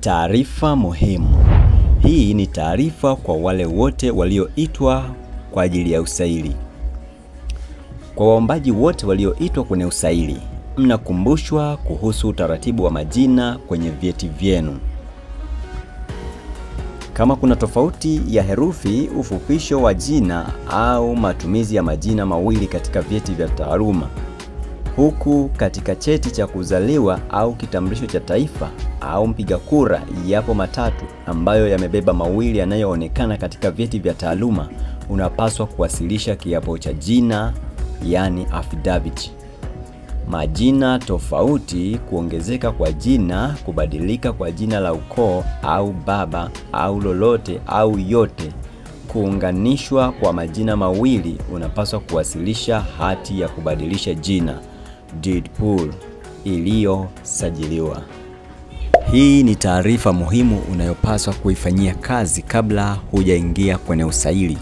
Taarifa muhimu. Hii ni taarifa kwa wale wote walioitwa kwa ajili ya usaili. Kwa waombaji wote walioitwa kwenye usaili, mnakumbushwa kuhusu utaratibu wa majina kwenye vyeti vyenu. Kama kuna tofauti ya herufi, ufupisho wa jina au matumizi ya majina mawili katika vyeti vya taaluma, huku katika cheti cha kuzaliwa au kitambulisho cha taifa au mpiga kura yapo matatu ambayo yamebeba mawili yanayoonekana katika vyeti vya taaluma, unapaswa kuwasilisha kiapo cha jina, yani affidavit. Majina tofauti, kuongezeka kwa jina, kubadilika kwa jina la ukoo au baba au lolote au yote, kuunganishwa kwa majina mawili, unapaswa kuwasilisha hati ya kubadilisha jina, deed poll, iliyosajiliwa. Hii ni taarifa muhimu unayopaswa kuifanyia kazi kabla hujaingia kwenye usaili.